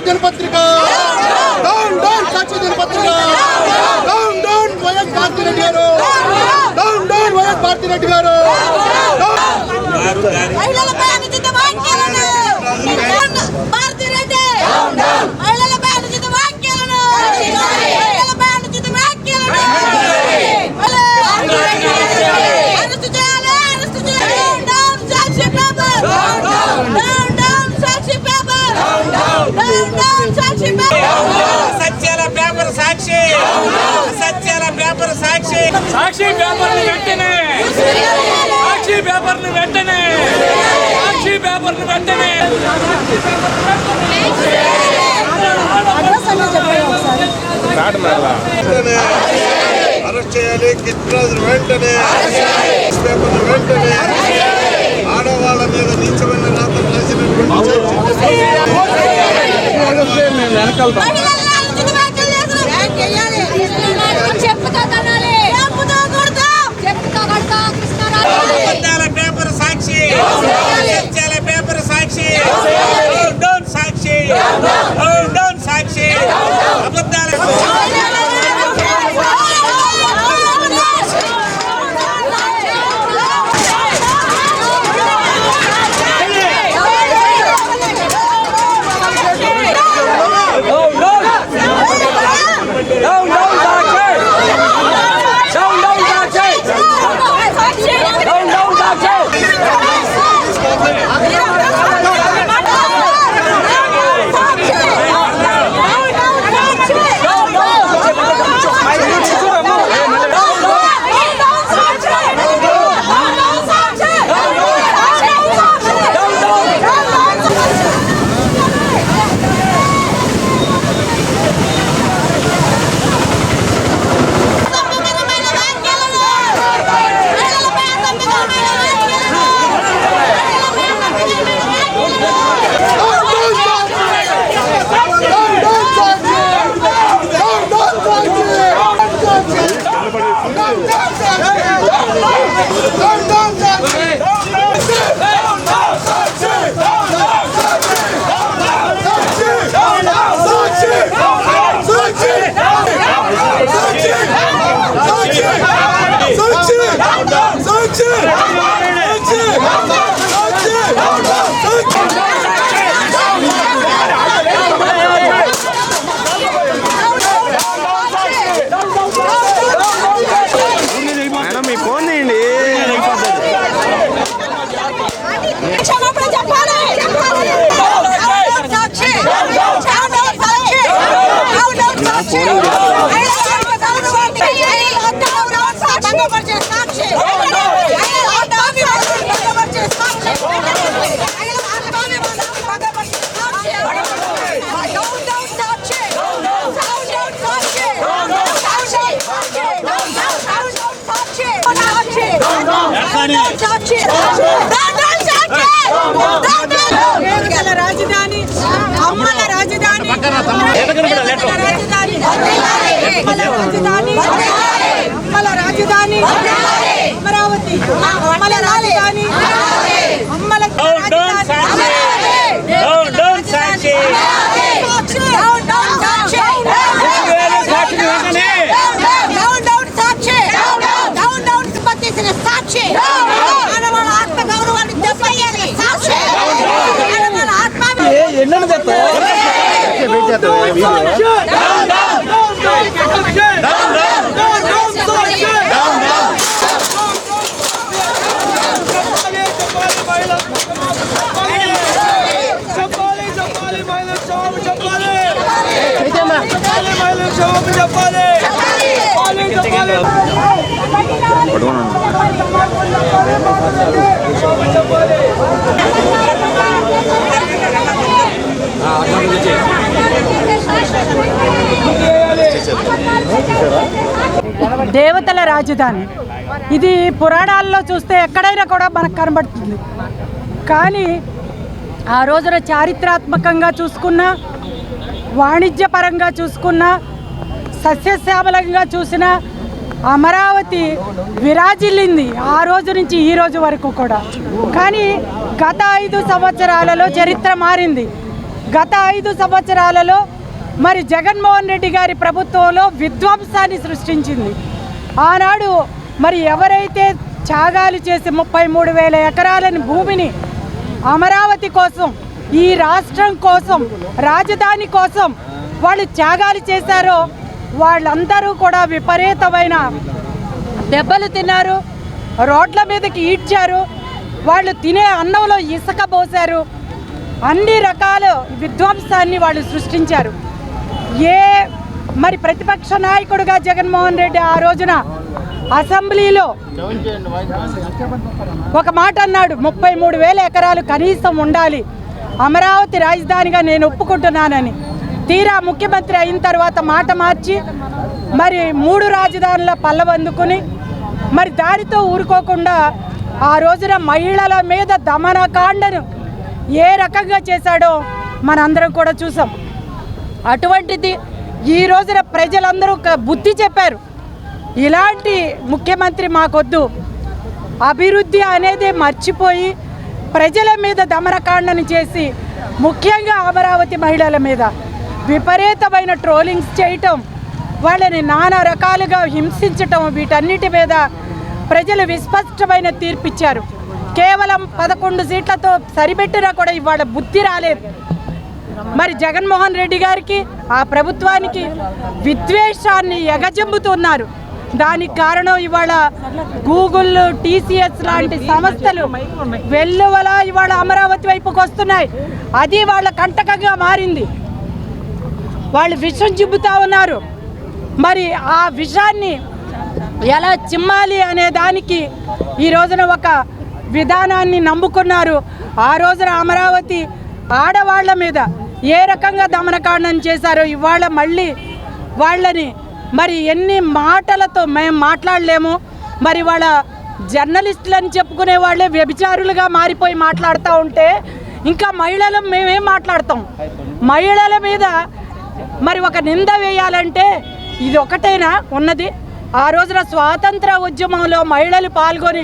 దినపత్రిక సాక్షి దినపత్రిక వైఎస్ భారతిరెడ్డి గారు వైఎస్ భారతిరెడ్డి గారు సాక్షి పేపర్లు వెంటనే సాక్షి పేపర్లు వెంటనే సాక్షి పేపర్లు వెంటనే అరెస్ట్ చేయాలి. గిరిరాజు వెంటనే పేపర్లు వెంటనే ఆడవాళ్ళ మీద నీచమైన రాత్రులు రాసినటువంటి పేపర్ సాక్షి పేపర్ సాక్షి సాక్షి సాక్షి అబద్ధాల రాజధాని అమ్మల రాజధాని అమ్మల రాజధాని అమరావతి అమ్మల రాజధాని అమ్మల సాక్షి ఆడవాళ్ళ ఆత్మ గౌరవాన్ని దెబ్బతీసిన సాక్షి ఆడవాళ్ళ ఆత్మ దేవతల రాజధాని ఇది పురాణాల్లో చూస్తే ఎక్కడైనా కూడా మనకు కనబడుతుంది. కానీ ఆ రోజున చారిత్రాత్మకంగా చూసుకున్నా, వాణిజ్యపరంగా చూసుకున్నా, సస్యశ్యామలంగా చూసినా అమరావతి విరాజిల్లింది ఆ రోజు నుంచి ఈ రోజు వరకు కూడా. కానీ గత 5 సంవత్సరాలలో చరిత్ర మారింది. గత 5 సంవత్సరాలలో మరి జగన్మోహన్ రెడ్డి గారి ప్రభుత్వంలో విధ్వంసాన్ని సృష్టించింది. ఆనాడు మరి ఎవరైతే త్యాగాలు చేసి 33,000 ఎకరాలని భూమిని అమరావతి కోసం, ఈ రాష్ట్రం కోసం, రాజధాని కోసం వాళ్ళు త్యాగాలు చేశారో వాళ్ళందరూ కూడా విపరీతమైన దెబ్బలు తిన్నారు, రోడ్ల మీదకి ఈడ్చారు, వాళ్ళు తినే అన్నంలో ఇసుక పోశారు, అన్ని రకాల విధ్వంసాన్ని వాళ్ళు సృష్టించారు. మరి ప్రతిపక్ష నాయకుడిగా జగన్మోహన్ రెడ్డి ఆ రోజున అసెంబ్లీలో ఒక మాట అన్నాడు, 33,000 ఎకరాలు కనీసం ఉండాలి, అమరావతి రాజధానిగా నేను ఒప్పుకుంటున్నానని. తీరా ముఖ్యమంత్రి అయిన తర్వాత మాట మార్చి మరి 3 రాజధానుల పల్లవందుకుని మరి దానితో ఊరుకోకుండా ఆ రోజున మహిళల మీద దమనకాండను ఏ రకంగా చేశాడో మనందరం కూడా చూసాం. అటువంటిది ఈ రోజున ప్రజలందరూ బుద్ధి చెప్పారు, ఇలాంటి ముఖ్యమంత్రి మాకొద్దు, అభివృద్ధి అనేది మర్చిపోయి ప్రజల మీద దమనకాండను చేసి ముఖ్యంగా అమరావతి మహిళల మీద విపరీతమైన ట్రోలింగ్స్ చేయటం, వాళ్ళని నానా రకాలుగా హింసించటం, వీటన్నిటి మీద ప్రజలు విస్పష్టమైన తీర్పిచ్చారు. కేవలం 11 సీట్లతో సరిపెట్టినా కూడా ఇవాళ బుద్ధి రాలేదు. మరి జగన్మోహన్ రెడ్డి గారికి, ఆ ప్రభుత్వానికి విద్వేషాన్ని ఎగజెంబుతున్నారు. దానికి కారణం ఇవాళ గూగుల్, TCS లాంటి సంస్థలు వెల్లువలా ఇవాళ అమరావతి వైపుకి వస్తున్నాయి. అది వాళ్ళ కంటకంగా మారింది. వాళ్ళు విషం చిమ్ముతా ఉన్నారు. మరి ఆ విషాన్ని ఎలా చిమ్మాలి అనే దానికి ఈ రోజున ఒక విధానాన్ని నమ్ముకున్నారు. ఆ రోజున అమరావతి ఆడవాళ్ల మీద ఏ రకంగా దమనకాండం చేశారో ఇవాళ మళ్ళీ వాళ్ళని మరి ఎన్ని మాటలతో మేము మాట్లాడలేము. మరి వాళ్ళ జర్నలిస్టులు అని చెప్పుకునే వాళ్ళే వ్యభిచారులుగా మారిపోయి మాట్లాడుతూ ఉంటే ఇంకా మహిళలు మేమేం మాట్లాడతాం? మహిళల మీద మరి ఒక నింద వేయాలంటే ఇది ఒకటేనా ఉన్నది? ఆ రోజున స్వాతంత్ర ఉద్యమంలో మహిళలు పాల్గొని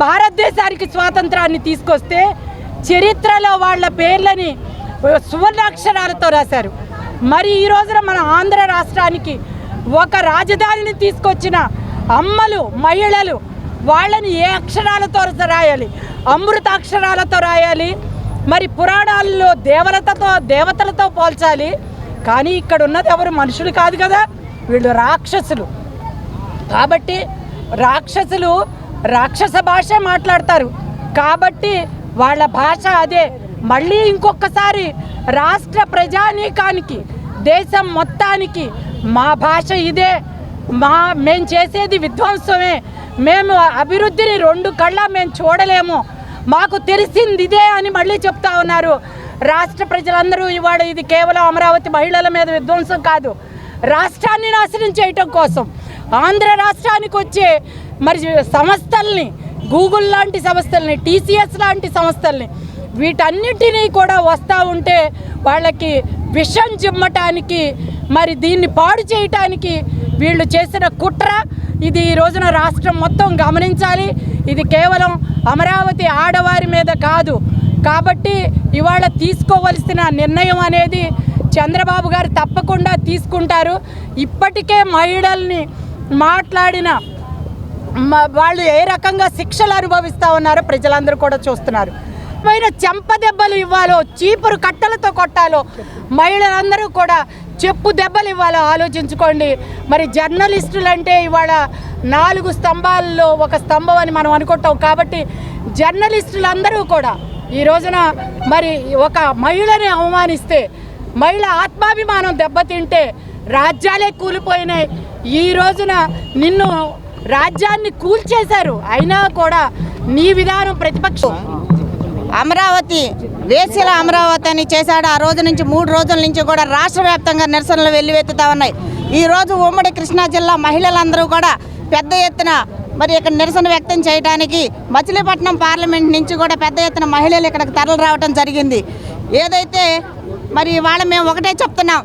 భారతదేశానికి స్వాతంత్రాన్ని తీసుకొస్తే చరిత్రలో వాళ్ళ పేర్లని సువర్ణాక్షరాలతో రాశారు. మరి ఈ రోజున మన ఆంధ్ర రాష్ట్రానికి ఒక రాజధానిని తీసుకొచ్చిన అమ్మలు, మహిళలు, వాళ్ళని ఏ అక్షరాలతో రాయాలి? అమృతాక్షరాలతో రాయాలి. మరి పురాణాల్లో దేవతలతో పోల్చాలి. కానీ ఇక్కడ ఉన్నది ఎవరు? మనుషులు కాదు కదా, వీళ్ళు రాక్షసులు. కాబట్టి రాక్షసులు రాక్షస భాష మాట్లాడతారు. కాబట్టి వాళ్ళ భాష అదే. మళ్ళీ ఇంకొకసారి రాష్ట్ర ప్రజానీకానికి, దేశం మొత్తానికి మా భాష ఇదే, మేము చేసేది విధ్వంసమే, మేము అభివృద్ధిని 2 కళ్ళ మేము చూడలేము, మాకు తెలిసింది ఇదే అని మళ్ళీ చెప్తా ఉన్నారు రాష్ట్ర ప్రజలందరూ. ఇవాళ ఇది కేవలం అమరావతి మహిళల మీద విధ్వంసం కాదు, రాష్ట్రాన్ని నాశనం చేయటం కోసం ఆంధ్ర రాష్ట్రానికి వచ్చే మరి సంస్థల్ని, గూగుల్ లాంటి సంస్థల్ని, TCS లాంటి సంస్థల్ని, వీటన్నిటినీ కూడా వస్తూ ఉంటే వాళ్ళకి విషం జిమ్మటానికి, మరి దీన్ని పాడు చేయటానికి వీళ్ళు చేసిన కుట్ర. ఇది ఈ రోజున రాష్ట్రం మొత్తం గమనించాలి. ఇది కేవలం అమరావతి ఆడవారి మీద కాదు. కాబట్టి ఇవాళ తీసుకోవలసిన నిర్ణయం అనేది చంద్రబాబు గారు తప్పకుండా తీసుకుంటారు. ఇప్పటికే మహిళల్ని మాట్లాడిన వాళ్ళు ఏ రకంగా శిక్షలు అనుభవిస్తూ ఉన్నారో ప్రజలందరూ కూడా చూస్తున్నారు. చెంప దెబ్బలు ఇవ్వాలో, చీపురు కట్టలతో కొట్టాలో, మహిళలందరూ కూడా చెప్పు దెబ్బలు ఇవ్వాలో ఆలోచించుకోండి. మరి జర్నలిస్టులు అంటే ఇవాళ 4 స్తంభాల్లో ఒక స్తంభం అని మనం అనుకుంటాం. కాబట్టి జర్నలిస్టులందరూ కూడా ఈ రోజున మరి ఒక మహిళని అవమానిస్తే, మహిళ ఆత్మాభిమానం దెబ్బతింటే రాజ్యాలే కూలిపోయినాయి. ఈ రోజున నిన్ను రాజ్యాన్ని కూల్చేశారు, అయినా కూడా నీ విధానం ప్రతిపక్షం. అమరావతి వేసిల అమరావతి అని చేశాడు. ఆ రోజు నుంచి 3 రోజుల నుంచి కూడా రాష్ట్ర వ్యాప్తంగా నిరసనలు వెల్లువెత్తుతా ఉన్నాయి. ఈరోజు ఉమ్మడి కృష్ణా జిల్లా మహిళలందరూ కూడా పెద్ద ఎత్తున మరి ఇక్కడ నిరసన వ్యక్తం చేయడానికి మచిలీపట్నం పార్లమెంట్ నుంచి కూడా పెద్ద ఎత్తున మహిళలు ఇక్కడికి తరలి రావడం జరిగింది. ఏదైతే మరి ఇవాళ మేము ఒకటే చెప్తున్నాం,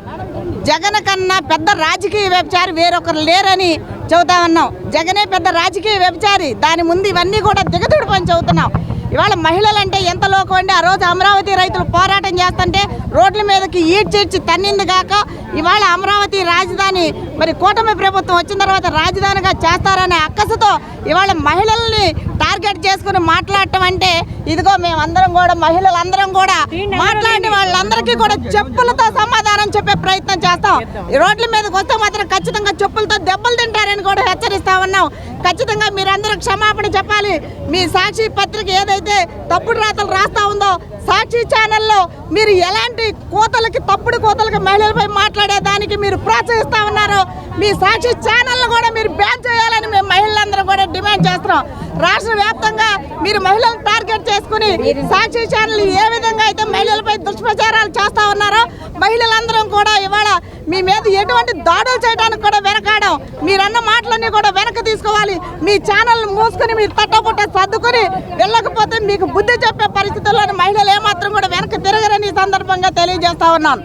జగన్ కన్నా పెద్ద రాజకీయ వ్యభిచారి వేరొకరు లేరని చెబుతా ఉన్నాం. జగనే పెద్ద రాజకీయ వ్యభిచారి, దాని ముందు ఇవన్నీ కూడా దిగదుడి పని చెబుతున్నాం. ఇవాళ మహిళలంటే ఎంత లోకం అండి. ఆ రోజు అమరావతి రైతులు పోరాటం చేస్తుంటే రోడ్ల మీదకి ఈడ్చేర్చి తన్నింది కాక ఇవాళ అమరావతి రాజధాని మరి కూటమి ప్రభుత్వం వచ్చిన తర్వాత రాజధానిగా చేస్తారనే అక్కసుతో ఇవాళ మహిళల్ని టార్గెట్ చేసుకుని మాట్లాడటం అంటే ఇదిగో మేమందరం కూడా మహిళలందరం కూడా మాట్లాడి వాళ్ళందరికీ కూడా చెప్పులతో సమాధానం చెప్పే ప్రయత్నం చేస్తాం. ఈ రోడ్ల మీదకి వస్తే మాత్రం ఖచ్చితంగా చెప్పులతో దెబ్బలు తింటారని కూడా హెచ్చరిస్తా ఉన్నాం. ఖచ్చితంగా మీరందరూ క్షమాపణ చెప్పాలి. మీ సాక్షి పత్రిక ఏదైతే తప్పుడు రాతలు రాస్తా ఉందో సాక్షి ఛానల్లో మీరు ఎలాంటి కోతలకి తప్పుడు కోతలకి మహిళలపై మాట్లాడేదానికి మీరు ప్రోత్సహిస్తా ఉన్నారు. మీ సాక్షి ఛానల్ను కూడా మీరు బ్యాన్ చేయాలని మేము మహిళలందరం కూడా డిమాండ్ చేస్తున్నాం. రాష్ట్ర వ్యాప్తంగా మీరు మహిళలను టార్గెట్ చేసుకుని సాక్షి ఛానల్ ఏ విధంగా అయితే మహిళలపై దుష్ప్రచారాలు చేస్తా ఉన్నారో మహిళలందరం కూడా ఇవాళ మీ మీద ఎటువంటి దాడులు చేయడానికి కూడా వెనకాడం. మీరన్న మాటలన్నీ కూడా వెనక్కి తీసుకోవాలి. మీ ఛానల్ మూసుకుని మీరు తట్టపుట్ట సర్దుకుని వెళ్ళకపోతే మీకు బుద్ధి చెప్పే పరిస్థితుల్లో మహిళలు ఏమాత్రం కూడా వెనక్కి తిరగరని ఈ సందర్భంగా తెలియజేస్తా ఉన్నాను.